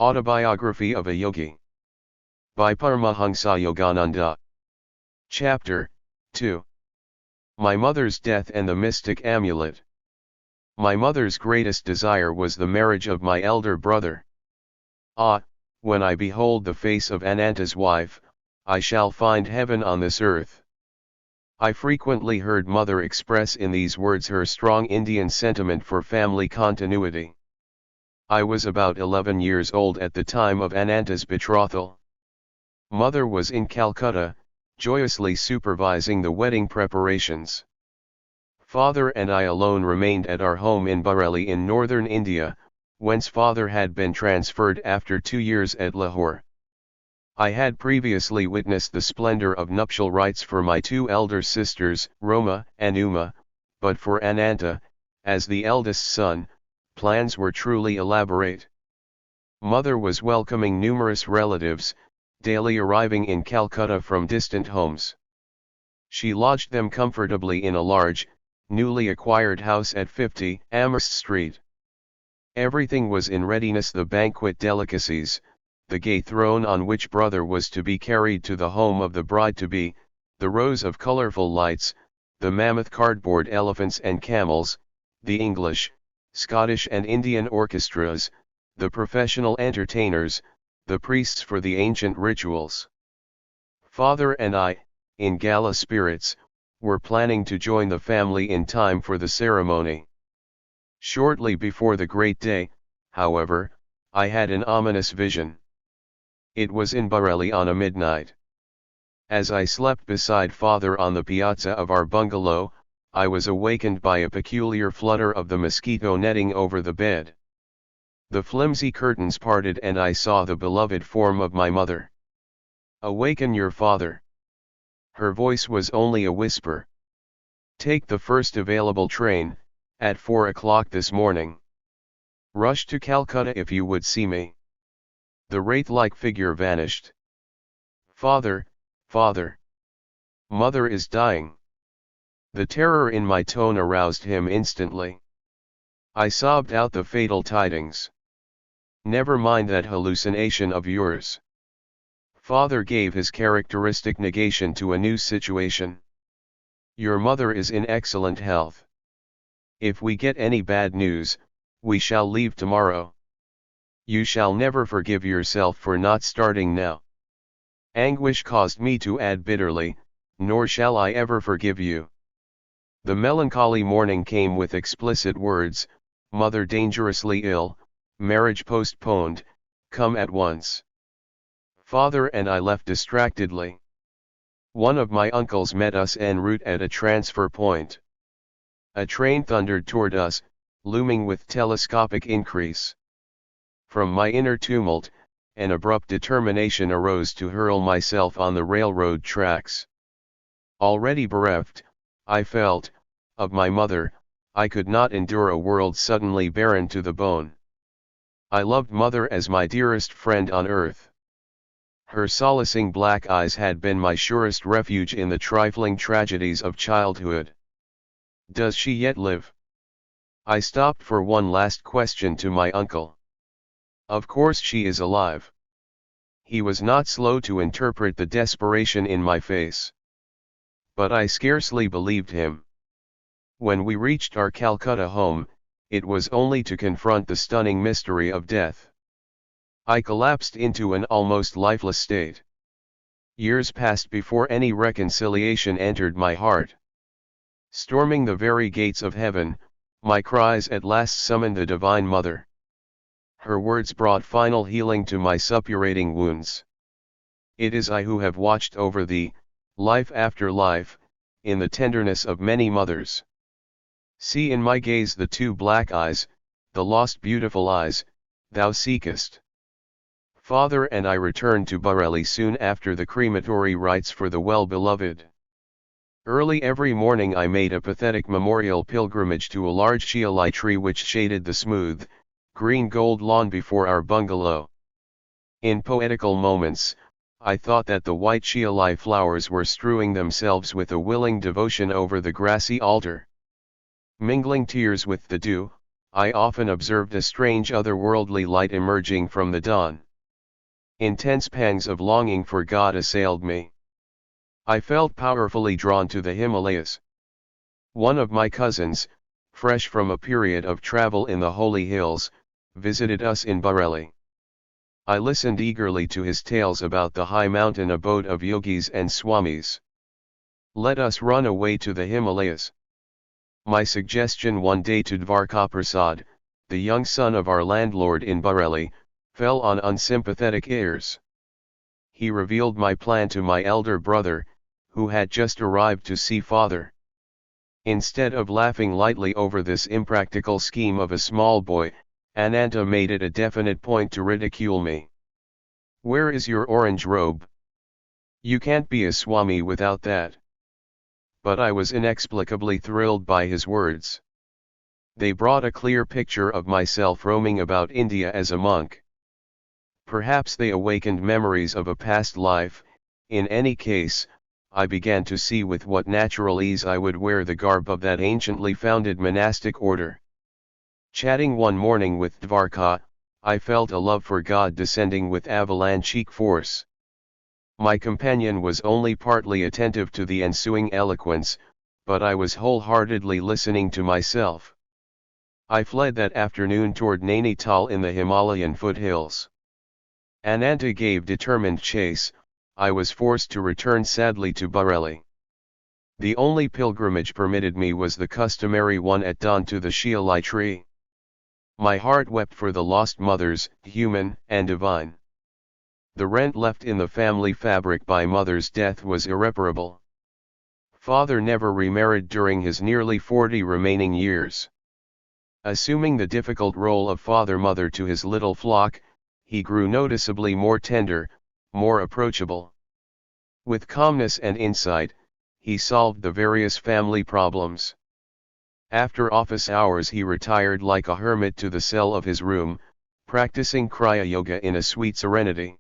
Autobiography of a Yogi. By Paramahansa Yogananda. Chapter 2. My mother's death and the mystic amulet. My mother's greatest desire was the marriage of my elder brother. Ah, when I behold the face of Ananta's wife, I shall find heaven on this earth. I frequently heard mother express in these words her strong Indian sentiment for family continuity. I was about 11 years old at the time of Ananta's betrothal. Mother was in Calcutta, joyously supervising the wedding preparations. Father and I alone remained at our home in Bareilly in northern India, whence father had been transferred after 2 years at Lahore. I had previously witnessed the splendor of nuptial rites for my 2 elder sisters, Roma and Uma, but for Ananta, as the eldest son, plans were truly elaborate. Mother was welcoming numerous relatives, daily arriving in Calcutta from distant homes. She lodged them comfortably in a large, newly acquired house at 50 Amherst Street. Everything was in readiness: the banquet delicacies, the gay throne on which brother was to be carried to the home of the bride-to-be, the rows of colorful lights, the mammoth cardboard elephants and camels, the English, Scottish and Indian orchestras, the professional entertainers, the priests for the ancient rituals. Father and I, in gala spirits, were planning to join the family in time for the ceremony. Shortly before the great day, however, I had an ominous vision. It was in Bareilly on a midnight. As I slept beside father on the piazza of our bungalow, I was awakened by a peculiar flutter of the mosquito netting over the bed. The flimsy curtains parted and I saw the beloved form of my mother. "Awaken your father." Her voice was only a whisper. "Take the first available train, at 4 o'clock this morning. Rush to Calcutta if you would see me." The wraith-like figure vanished. "Father, father. Mother is dying." The terror in my tone aroused him instantly. I sobbed out the fatal tidings. "Never mind that hallucination of yours." Father gave his characteristic negation to a new situation. "Your mother is in excellent health. If we get any bad news, we shall leave tomorrow. You shall never forgive yourself for not starting now." Anguish caused me to add bitterly, "Nor shall I ever forgive you." The melancholy morning came with explicit words: "Mother dangerously ill, marriage postponed, come at once." Father and I left distractedly. One of my uncles met us en route at a transfer point. A train thundered toward us, looming with telescopic increase. From my inner tumult, an abrupt determination arose to hurl myself on the railroad tracks. Already bereft, I felt, of my mother, I could not endure a world suddenly barren to the bone. I loved mother as my dearest friend on earth. Her solacing black eyes had been my surest refuge in the trifling tragedies of childhood. Does she yet live? I stopped for one last question to my uncle. "Of course she is alive." He was not slow to interpret the desperation in my face. But I scarcely believed him. When we reached our Calcutta home, it was only to confront the stunning mystery of death. I collapsed into an almost lifeless state. Years passed before any reconciliation entered my heart. Storming the very gates of heaven, my cries at last summoned the Divine Mother. Her words brought final healing to my suppurating wounds. "It is I who have watched over thee, life after life, in the tenderness of many mothers. See in my gaze the 2 black eyes, the lost beautiful eyes, thou seekest." Father and I returned to Bareilly soon after the crematory rites for the well-beloved. Early every morning I made a pathetic memorial pilgrimage to a large chialai tree which shaded the smooth, green gold lawn before our bungalow. In poetical moments, I thought that the white chialai flowers were strewing themselves with a willing devotion over the grassy altar. Mingling tears with the dew, I often observed a strange otherworldly light emerging from the dawn. Intense pangs of longing for God assailed me. I felt powerfully drawn to the Himalayas. One of my cousins, fresh from a period of travel in the holy hills, visited us in Bareilly. I listened eagerly to his tales about the high mountain abode of yogis and swamis. Let us run away to the Himalayas. My suggestion one day to Dvarka Prasad, the young son of our landlord in Bareilly, fell on unsympathetic ears. He revealed my plan to my elder brother, who had just arrived to see father. Instead of laughing lightly over this impractical scheme of a small boy, Ananta made it a definite point to ridicule me. "Where is your orange robe? You can't be a Swami without that." But I was inexplicably thrilled by his words. They brought a clear picture of myself roaming about India as a monk. Perhaps they awakened memories of a past life. In any case, I began to see with what natural ease I would wear the garb of that anciently founded monastic order. Chatting one morning with Dvarka, I felt a love for God descending with avalanche-like force. My companion was only partly attentive to the ensuing eloquence, but I was wholeheartedly listening to myself. I fled that afternoon toward Nainital in the Himalayan foothills. Ananta gave determined chase. I was forced to return sadly to Bareilly. The only pilgrimage permitted me was the customary one at dawn to the Shialai tree. My heart wept for the lost mothers, human and divine. The rent left in the family fabric by mother's death was irreparable. Father never remarried during his nearly 40 remaining years. Assuming the difficult role of father-mother to his little flock, he grew noticeably more tender, more approachable. With calmness and insight, he solved the various family problems. After office hours he retired like a hermit to the cell of his room, practicing Kriya Yoga in a sweet serenity.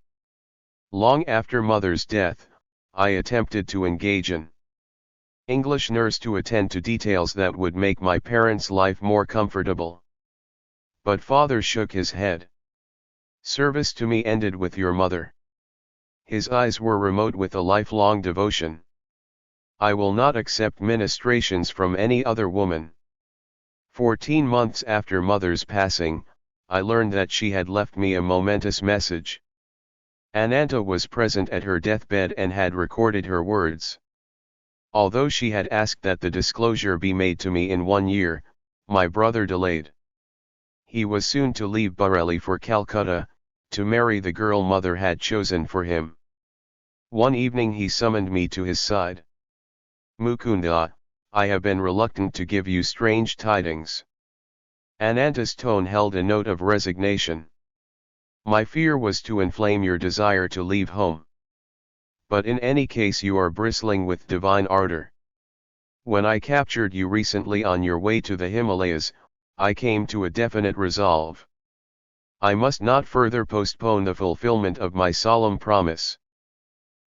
Long after mother's death, I attempted to engage an English nurse to attend to details that would make my parents' life more comfortable. But father shook his head. "Service to me ended with your mother." His eyes were remote with a lifelong devotion. "I will not accept ministrations from any other woman." 14 months after mother's passing, I learned that she had left me a momentous message. Ananta was present at her deathbed and had recorded her words. Although she had asked that the disclosure be made to me in 1 year, my brother delayed. He was soon to leave Bareilly for Calcutta, to marry the girl mother had chosen for him. One evening he summoned me to his side. "Mukunda, I have been reluctant to give you strange tidings." Ananta's tone held a note of resignation. "My fear was to inflame your desire to leave home. But in any case you are bristling with divine ardor. When I captured you recently on your way to the Himalayas, I came to a definite resolve. I must not further postpone the fulfillment of my solemn promise."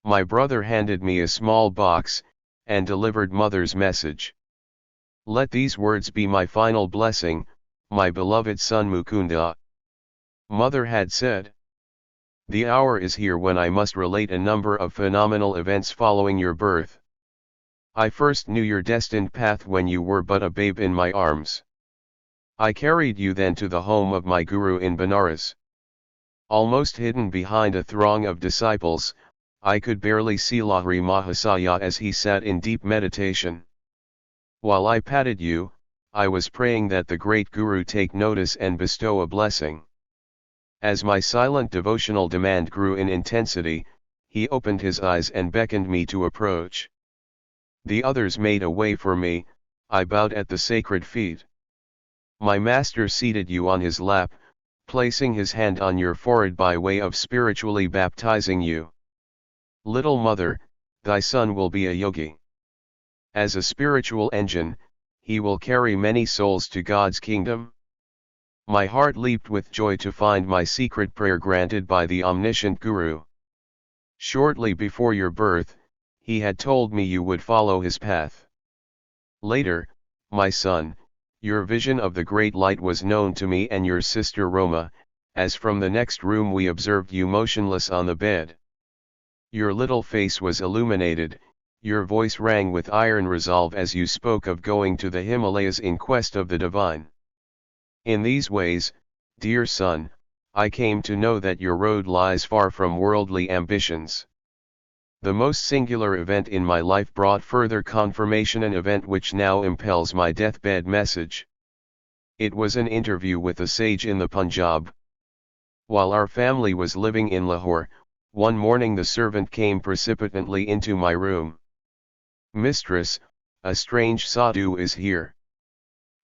My brother handed me a small box, and delivered mother's message. "Let these words be my final blessing, my beloved son Mukunda." Mother had said, "The hour is here when I must relate a number of phenomenal events following your birth. I first knew your destined path when you were but a babe in my arms. I carried you then to the home of my guru in Benares. Almost hidden behind a throng of disciples, I could barely see Lahiri Mahasaya as he sat in deep meditation. While I patted you, I was praying that the great guru take notice and bestow a blessing. As my silent devotional demand grew in intensity, he opened his eyes and beckoned me to approach. The others made a way for me. I bowed at the sacred feet. My master seated you on his lap, placing his hand on your forehead by way of spiritually baptizing you. Little mother, thy son will be a yogi. As a spiritual engine, he will carry many souls to God's kingdom. My heart leaped with joy to find my secret prayer granted by the omniscient Guru. Shortly before your birth, he had told me you would follow his path. Later, my son, Your vision of the great light was known to me and your sister Roma, as from the next room we observed you motionless on the bed. Your little face was illuminated, your voice rang with iron resolve as you spoke of going to the Himalayas in quest of the divine. In these ways, dear son, I came to know that your road lies far from worldly ambitions. The most singular event in my life brought further confirmation, an event which now impels my deathbed message. It was an interview with a sage in the Punjab. While our family was living in Lahore, one morning the servant came precipitately into my room. Mistress, a strange sadhu is here.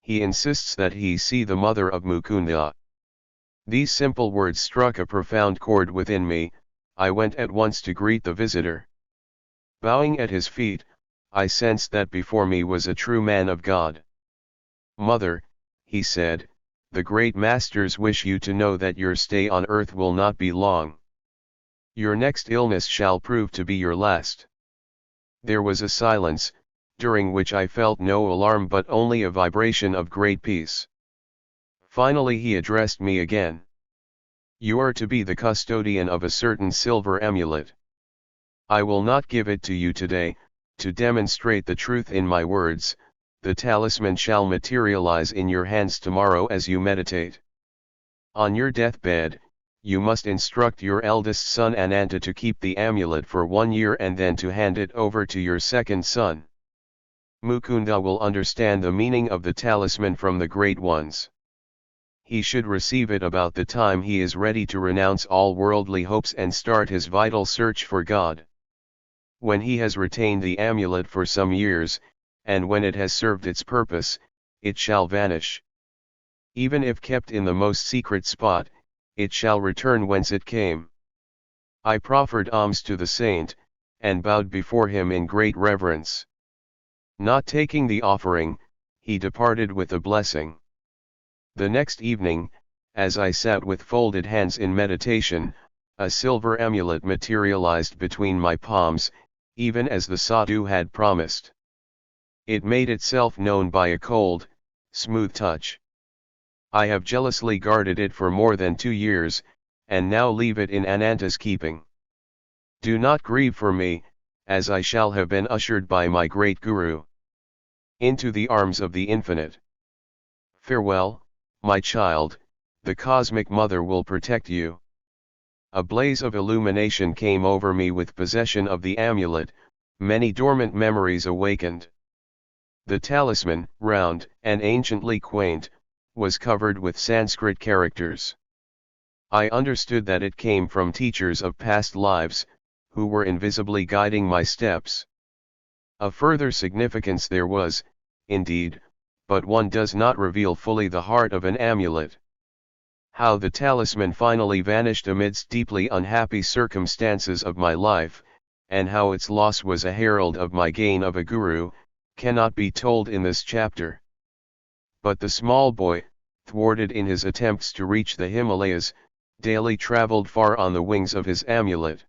He insists that he see the mother of Mukunda. These simple words struck a profound chord within me. I went at once to greet the visitor. Bowing at his feet, I sensed that before me was a true man of God. Mother, he said, the great masters wish you to know that your stay on earth will not be long. Your next illness shall prove to be your last. There was a silence, during which I felt no alarm but only a vibration of great peace. Finally he addressed me again. You are to be the custodian of a certain silver amulet. I will not give it to you today. To demonstrate the truth in my words, the talisman shall materialize in your hands tomorrow as you meditate. On your deathbed, you must instruct your eldest son Ananta to keep the amulet for 1 year and then to hand it over to your second son. Mukunda will understand the meaning of the talisman from the great ones. He should receive it about the time he is ready to renounce all worldly hopes and start his vital search for God. When he has retained the amulet for some years, and when it has served its purpose, it shall vanish. Even if kept in the most secret spot, it shall return whence it came. I proffered alms to the saint, and bowed before him in great reverence. Not taking the offering, he departed with a blessing. The next evening, as I sat with folded hands in meditation, a silver amulet materialized between my palms, even as the sadhu had promised. It made itself known by a cold, smooth touch. I have jealously guarded it for more than 2 years, and now leave it in Ananta's keeping. Do not grieve for me, as I shall have been ushered by my great Guru into the arms of the Infinite. Farewell, my child, the Cosmic Mother will protect you. A blaze of illumination came over me with possession of the amulet, many dormant memories awakened. The talisman, round and anciently quaint, was covered with Sanskrit characters. I understood that it came from teachers of past lives, who were invisibly guiding my steps. A further significance there was, indeed, but one does not reveal fully the heart of an amulet. How the talisman finally vanished amidst deeply unhappy circumstances of my life, and how its loss was a herald of my gain of a guru, cannot be told in this chapter. But the small boy, thwarted in his attempts to reach the Himalayas, daily traveled far on the wings of his amulet.